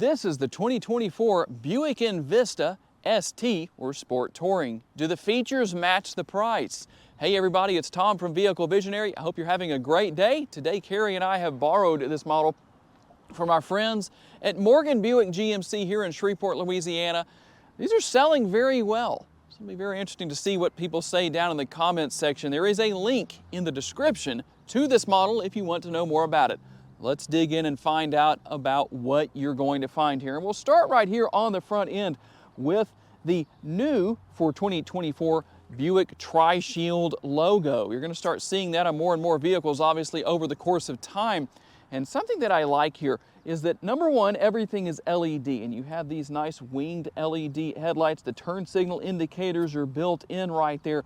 This is the 2024 Buick Envista ST, or Sport Touring. Do the features match the price? Hey everybody, it's Tom from Vehicle Visionary. I hope you're having a great day. Today, Carrie and I have borrowed this model from our friends at Morgan Buick GMC here in Shreveport, Louisiana. These are selling very well. It's going to be very interesting to see what people say down in the comments section. There is a link in the description to this model if you want to know more about it. Let's dig in and find out about what you're going to find here. And we'll start right here on the front end with the new, for 2024, Buick Tri-Shield logo. You're going to start seeing that on more and more vehicles, obviously, over the course of time. And something that I like here is that, number one, everything is LED, and you have these nice winged LED headlights. The turn signal indicators are built in right there.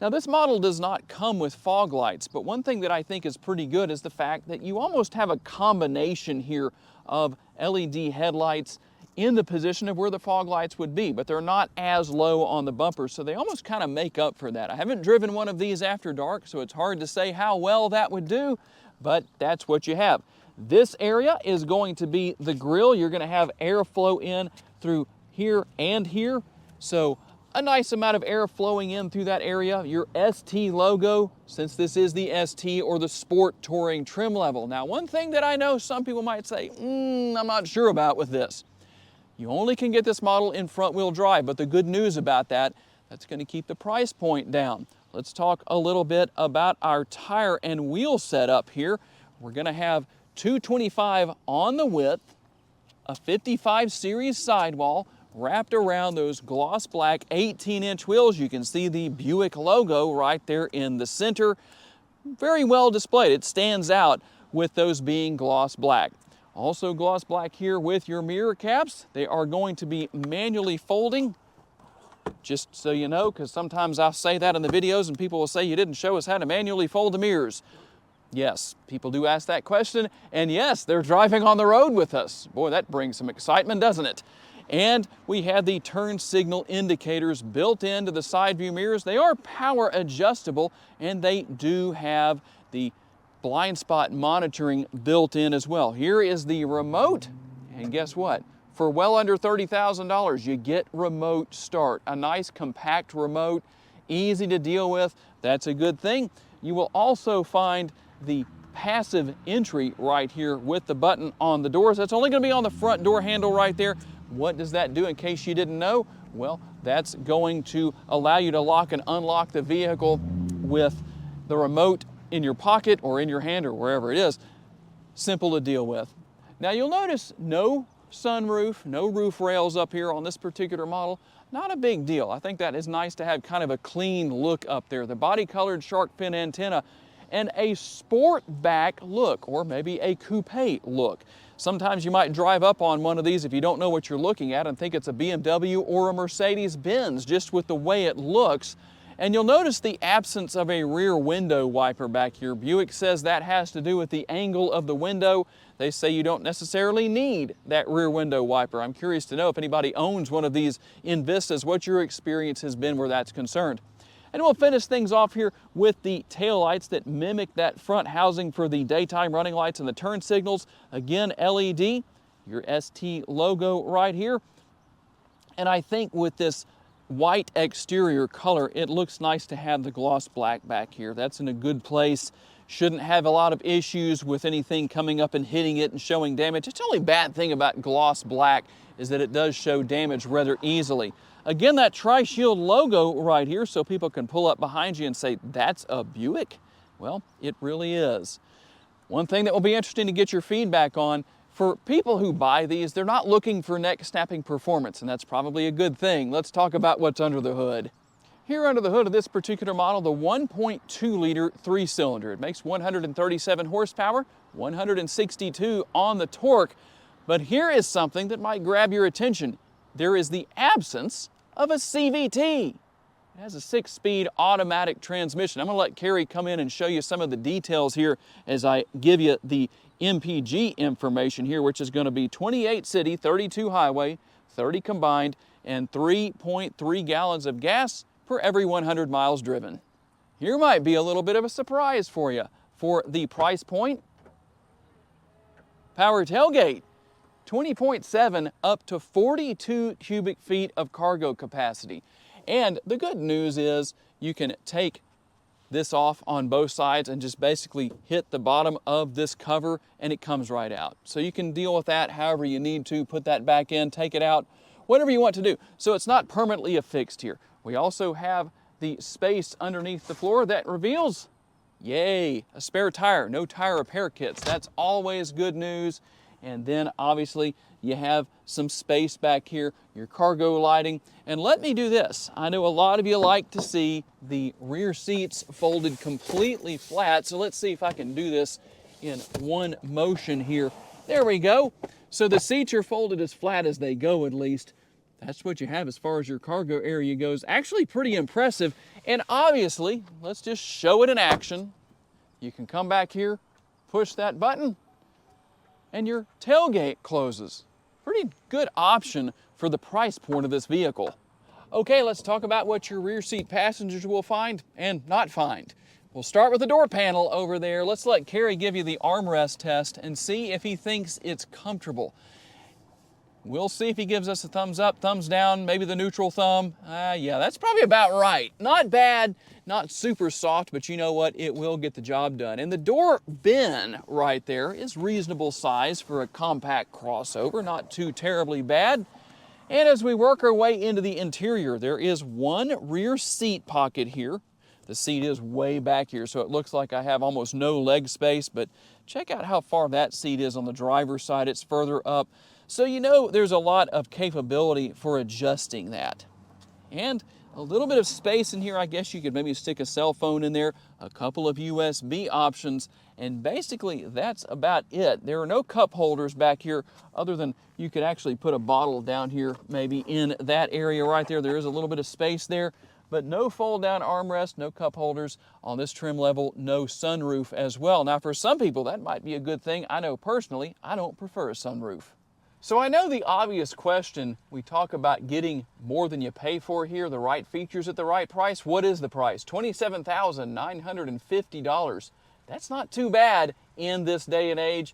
Now, this model does not come with fog lights, but one thing that I think is pretty good is the fact that you almost have a combination here of LED headlights in the position of where the fog lights would be, but they're not as low on the bumper, so they almost kind of make up for that. I haven't driven one of these after dark, so it's hard to say how well that would do, but that's what you have. This area is going to be the grille. You're going to have airflow in through here and here, so a nice amount of air flowing in through that area. Your ST logo, since this is the ST or the Sport Touring trim level. Now, one thing that I know some people might say, I'm not sure about with this. You only can get this model in front-wheel drive, but the good news about that, that's going to keep the price point down. Let's talk a little bit about our tire and wheel setup here. We're going to have 225 on the width, a 55 series sidewall, wrapped around those gloss black 18-inch wheels. You can see the Buick logo right there in the center. Very well displayed. It stands out with those being gloss black. Also gloss black here with your mirror caps. They are going to be manually folding, just so you know, because sometimes I'll say that in the videos and people will say you didn't show us how to manually fold the mirrors. Yes, people do ask that question, and yes, they're driving on the road with us. Boy, that brings some excitement, doesn't it? And we have the turn signal indicators built into the side view mirrors. They are power adjustable, and they do have the blind spot monitoring built in as well. Here is the remote, and guess what? For well under $30,000, you get remote start. A nice compact remote, easy to deal with. That's a good thing. You will also find the passive entry right here with the button on the doors. That's only going to be on the front door handle right there. What does that do in case you didn't know? Well, that's going to allow you to lock and unlock the vehicle with the remote in your pocket or in your hand or wherever it is. Simple to deal with. Now you'll notice no sunroof, no roof rails up here on this particular model. Not a big deal. I think that is nice to have kind of a clean look up there. The body colored shark fin antenna and a sport back look, or maybe a coupe look. Sometimes you might drive up on one of these if you don't know what you're looking at and think it's a BMW or a Mercedes-Benz just with the way it looks. And you'll notice the absence of a rear window wiper back here. Buick says that has to do with the angle of the window. They say you don't necessarily need that rear window wiper. I'm curious to know if anybody owns one of these Envistas, what your experience has been where that's concerned. And we'll finish things off here with the taillights that mimic that front housing for the daytime running lights and the turn signals. Again, LED, your ST logo right here. And I think with this white exterior color, it looks nice to have the gloss black back here. That's in a good place. Shouldn't have a lot of issues with anything coming up and hitting it and showing damage. It's the only bad thing about gloss black is that it does show damage rather easily. Again, that Tri-Shield logo right here, so people can pull up behind you and say, that's a Buick? Well, it really is. One thing that will be interesting to get your feedback on, for people who buy these, they're not looking for neck-snapping performance, and that's probably a good thing. Let's talk about what's under the hood. Here under the hood of this particular model, the 1.2-liter three-cylinder. It makes 137 horsepower, 162 on the torque. But here is something that might grab your attention. There is the absence of a CVT. It has a 6-speed automatic transmission. I'm going to let Carrie come in and show you some of the details here as I give you the MPG information here, which is going to be 28 city, 32 highway, 30 combined, and 3.3 gallons of gas per every 100 miles driven. Here might be a little bit of a surprise for you. For the price point, power tailgate, 20.7 up to 42 cubic feet of cargo capacity. And the good news is you can take this off on both sides and just basically hit the bottom of this cover and it comes right out. So you can deal with that however you need to, put that back in, take it out, whatever you want to do. So it's not permanently affixed here. We also have the space underneath the floor that reveals, yay, a spare tire, no tire repair kits. That's always good news. And then obviously you have some space back here, your cargo lighting. And let me do this. I know a lot of you like to see the rear seats folded completely flat. So let's see if I can do this in one motion here. There we go. So the seats are folded as flat as they go, at least. That's what you have as far as your cargo area goes. Actually pretty impressive. And obviously, let's just show it in action. You can come back here, push that button, and your tailgate closes. Pretty good option for the price point of this vehicle. Okay, let's talk about what your rear seat passengers will find and not find. We'll start with the door panel over there. Let's let Kerry give you the armrest test and see if he thinks it's comfortable. We'll see if he gives us a thumbs up, thumbs down, maybe the neutral thumb. Yeah, that's probably about right. Not bad, not super soft, but you know what? It will get the job done. And the door bin right there is reasonable size for a compact crossover, not too terribly bad. And as we work our way into the interior, there is one rear seat pocket here. The seat is way back here, so it looks like I have almost no leg space, but check out how far that seat is on the driver's side. It's further up. So you know there's a lot of capability for adjusting that. And a little bit of space in here. I guess you could maybe stick a cell phone in there, a couple of USB options, and basically that's about it. There are no cup holders back here other than you could actually put a bottle down here maybe in that area right there. There is a little bit of space there, but no fold down armrest, no cup holders on this trim level, no sunroof as well. Now for some people that might be a good thing. I know personally I don't prefer a sunroof. So I know the obvious question, we talk about getting more than you pay for here, the right features at the right price. What is the price? $27,950. That's not too bad in this day and age.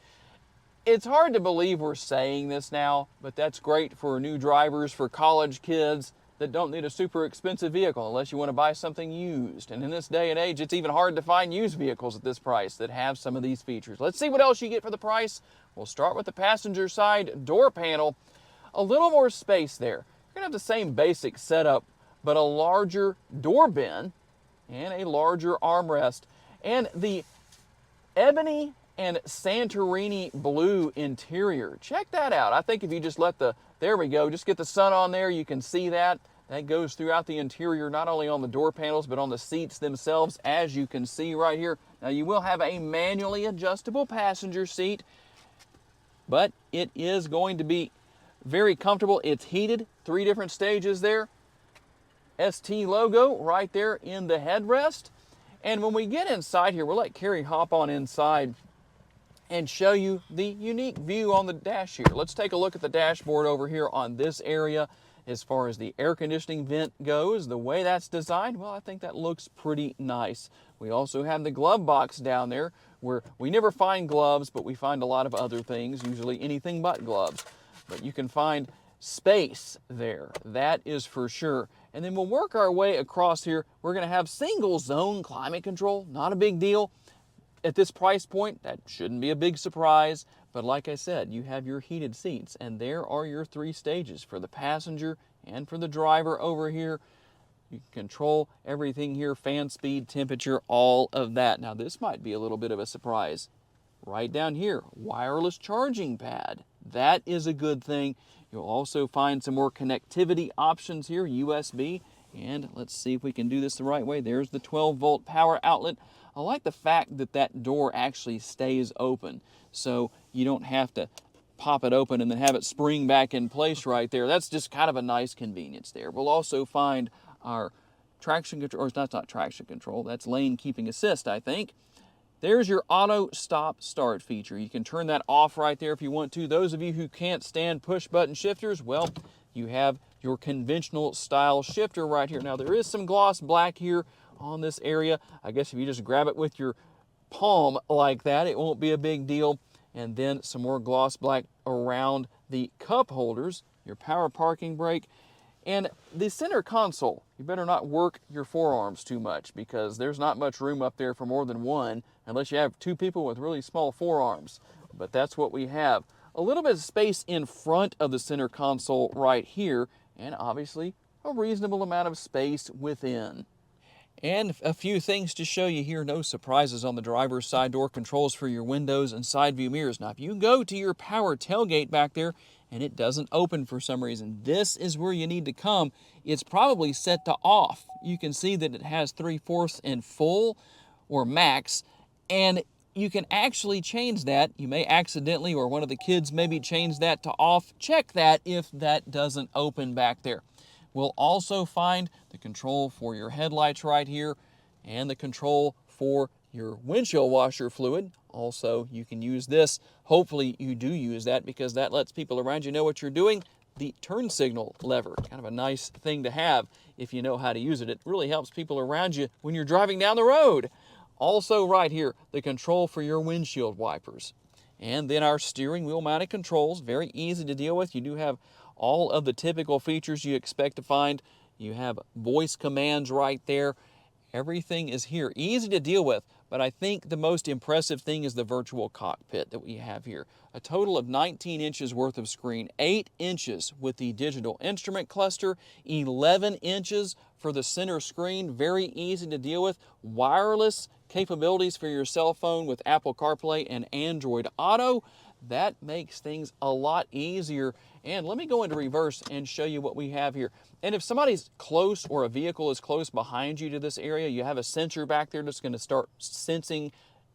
It's hard to believe we're saying this now, but that's great for new drivers, for college kids that don't need a super expensive vehicle unless you want to buy something used. And in this day and age, it's even hard to find used vehicles at this price that have some of these features. Let's see what else you get for the price. We'll start with the passenger side door panel. A little more space there. You're gonna have the same basic setup, but a larger door bin and a larger armrest. And the ebony and Santorini blue interior. Check that out. I think if you just let there we go, just get the sun on there, you can see that. That goes throughout the interior, not only on the door panels, but on the seats themselves, as you can see right here. Now you will have a manually adjustable passenger seat, but it is going to be very comfortable. It's heated, 3 different stages there. ST logo right there in the headrest. And when we get inside here, we'll let Kerry hop on inside and show you the unique view on the dash here. Let's take a look at the dashboard over here on this area. As far as the air conditioning vent goes, the way that's designed, well, I think that looks pretty nice. We also have the glove box down there where we never find gloves, but we find a lot of other things, usually anything but gloves. But you can find space there, that is for sure. And then we'll work our way across here. We're gonna have single zone climate control, not a big deal. At this price point, that shouldn't be a big surprise, but like I said, you have your heated seats, and there are your 3 stages for the passenger and for the driver over here. You can control everything here, fan speed, temperature, all of that. Now this might be a little bit of a surprise. Right down here, wireless charging pad. That is a good thing. You'll also find some more connectivity options here, USB, and let's see if we can do this the right way. There's the 12-volt power outlet. I like the fact that that door actually stays open, so you don't have to pop it open and then have it spring back in place right there. That's just kind of a nice convenience there. We'll also find our traction control, or that's not traction control, that's lane keeping assist, I think. There's your auto stop start feature. You can turn that off right there if you want to. Those of you who can't stand push button shifters, well, you have your conventional style shifter right here. Now there is some gloss black here on this area. I guess if you just grab it with your palm like that, it won't be a big deal. and then some more gloss black around the cup holders, your power parking brake, and the center console. You better not work your forearms too much because there's not much room up there for more than one unless you have two people with really small forearms. But that's what we have. A little bit of space in front of the center console right here, and obviously a reasonable amount of space within. And a few things to show you here. No surprises on the driver's side door controls for your windows and side view mirrors. Now, if you go to your power tailgate back there and it doesn't open for some reason, this is where you need to come. It's probably set to off. You can see that it has 3/4 and full or max, and you can actually change that. You may accidentally, or one of the kids maybe change that to off. Check that if that doesn't open back there. We'll also find the control for your headlights right here and the control for your windshield washer fluid. Also, you can use this. Hopefully you do use that because that lets people around you know what you're doing. The turn signal lever, kind of a nice thing to have if you know how to use it. It really helps people around you when you're driving down the road. Also right here, the control for your windshield wipers. And then our steering wheel mounted controls, very easy to deal with. You do have all of the typical features you expect to find. You have voice commands right there. Everything is here, easy to deal with, but I think the most impressive thing is the virtual cockpit that we have here. A total of 19 inches worth of screen, 8 inches with the digital instrument cluster, 11 inches for the center screen, very easy to deal with. Wireless capabilities for your cell phone with Apple CarPlay and Android Auto. That makes things a lot easier. And let me go into reverse and show you what we have here. And if somebody's close or a vehicle is close behind you to this area, you have a sensor back there that's going to start sensing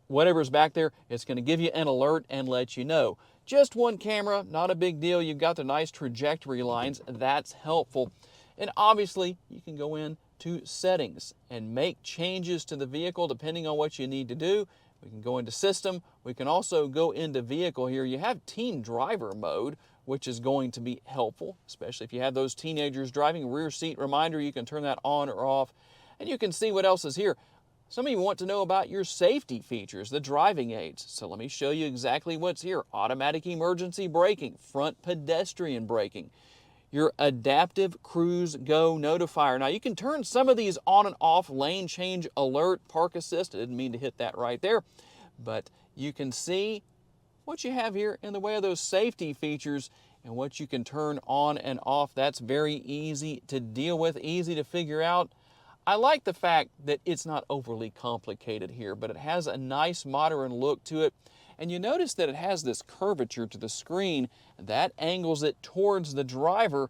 whatever's back there. It's going to give you an alert and let you know. Just one camera, not a big deal. You've got the nice trajectory lines. That's helpful. And obviously, you can go in to settings and make changes to the vehicle depending on what you need to do. We can go into system. We can also go into vehicle here. You have team driver mode, which is going to be helpful, especially if you have those teenagers driving. Rear seat reminder, you can turn that on or off. And you can see what else is here. Some of you want to know about your safety features, the driving aids. So let me show you exactly what's here. Automatic emergency braking, front pedestrian braking, your adaptive cruise go notifier. Now you can turn some of these on and off, lane change alert, park assist. I didn't mean to hit that right there, but you can see what you have here in the way of those safety features and what you can turn on and off. That's very easy to deal with, easy to figure out. I like the fact that it's not overly complicated here, but it has a nice modern look to it. And you notice that it has this curvature to the screen that angles it towards the driver.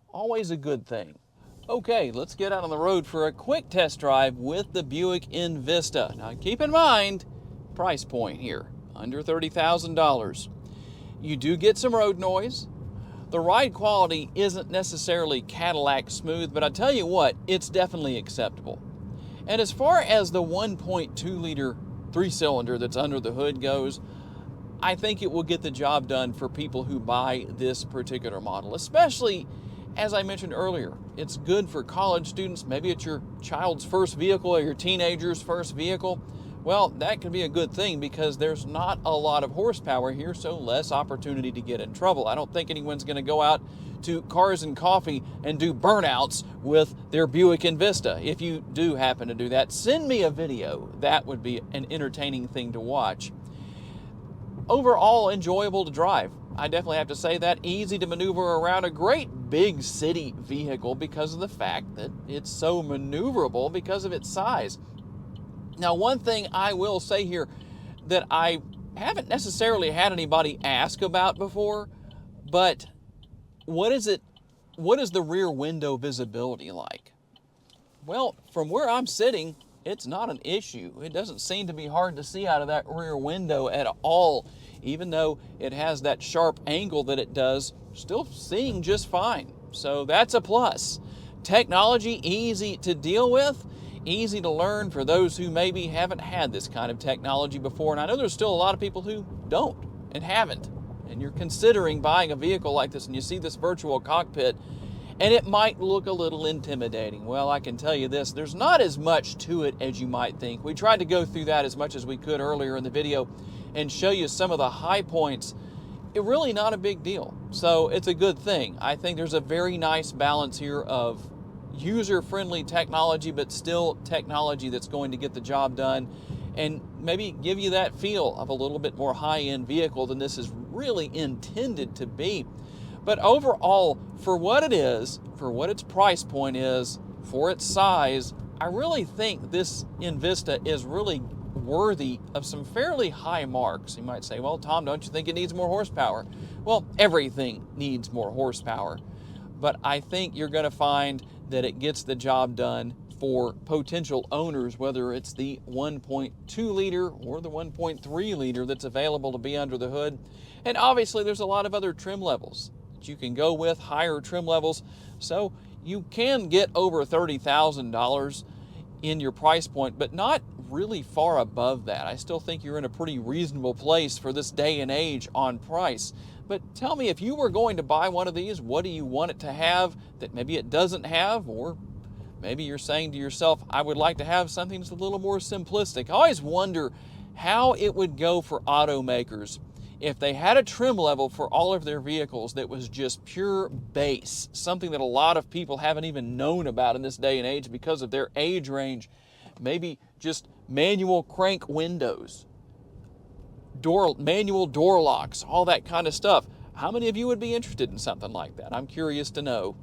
Always a good thing. Okay, let's get out on the road for a quick test drive with the Buick Envista. Now keep in mind, price point here, under $30,000. You do get some road noise. The ride quality isn't necessarily Cadillac smooth, but I tell you what, it's definitely acceptable. And as far as the 1.2 liter 3-cylinder that's under the hood goes, I think it will get the job done for people who buy this particular model, especially, as I mentioned earlier, it's good for college students. Maybe it's your child's first vehicle or your teenager's first vehicle. Well, that can be a good thing because there's not a lot of horsepower here, so less opportunity to get in trouble. I don't think anyone's going to go out to Cars and Coffee and do burnouts with their Buick Envista. If you do happen to do that, send me a video. That would be an entertaining thing to watch. Overall, enjoyable to drive. I definitely have to say that. Easy to maneuver around, a great big city vehicle because of the fact that it's so maneuverable because of its size. Now, one thing I will say here that I haven't necessarily had anybody ask about before, but what is the rear window visibility like? Well, from where I'm sitting, it's not an issue. It doesn't seem to be hard to see out of that rear window at all. Even though it has that sharp angle that it does, still seeing just fine. So that's a plus. Technology easy to deal with, easy to learn for those who maybe haven't had this kind of technology before. And I know there's still a lot of people who don't and haven't. And you're considering buying a vehicle like this and you see this virtual cockpit and it might look a little intimidating. Well, I can tell you this, there's not as much to it as you might think. We tried to go through that as much as we could earlier in the video. and show you some of the high points, it's really not a big deal. So it's a good thing. I think there's a very nice balance here of user-friendly technology, but still technology that's going to get the job done and maybe give you that feel of a little bit more high-end vehicle than this is really intended to be. But overall, for what it is, for what its price point is, for its size, I really think this Envista is really worthy of some fairly high marks. You might say, well, Tom, don't you think it needs more horsepower? Well, everything needs more horsepower. But I think you're going to find that it gets the job done for potential owners, whether it's the 1.2 liter or the 1.3 liter that's available to be under the hood. And obviously there's a lot of other trim levels that you can go with, higher trim levels. So you can get over $30,000 in your price point, but not really far above that. I still think you're in a pretty reasonable place for this day and age on price. But tell me, if you were going to buy one of these, what do you want it to have that maybe it doesn't have? Or maybe you're saying to yourself, I would like to have something that's a little more simplistic. I always wonder how it would go for automakers if they had a trim level for all of their vehicles that was just pure base, something that a lot of people haven't even known about in this day and age because of their age range. Maybe just manual crank windows, manual door locks, all that kind of stuff. How many of you would be interested in something like that? I'm curious to know.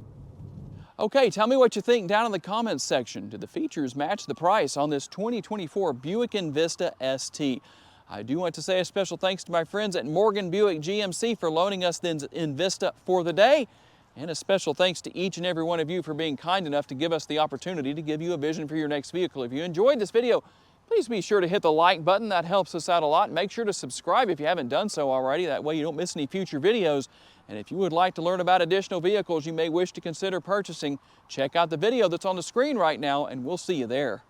Okay, tell me what you think down in the comments section. Do the features match the price on this 2024 Buick Envista ST? I do want to say a special thanks to my friends at Morgan Buick GMC for loaning us the Envista for the day. And a special thanks to each and every one of you for being kind enough to give us the opportunity to give you a vision for your next vehicle. If you enjoyed this video, please be sure to hit the like button. That helps us out a lot. Make sure to subscribe if you haven't done so already. That way you don't miss any future videos. And if you would like to learn about additional vehicles you may wish to consider purchasing, check out the video that's on the screen right now, and we'll see you there.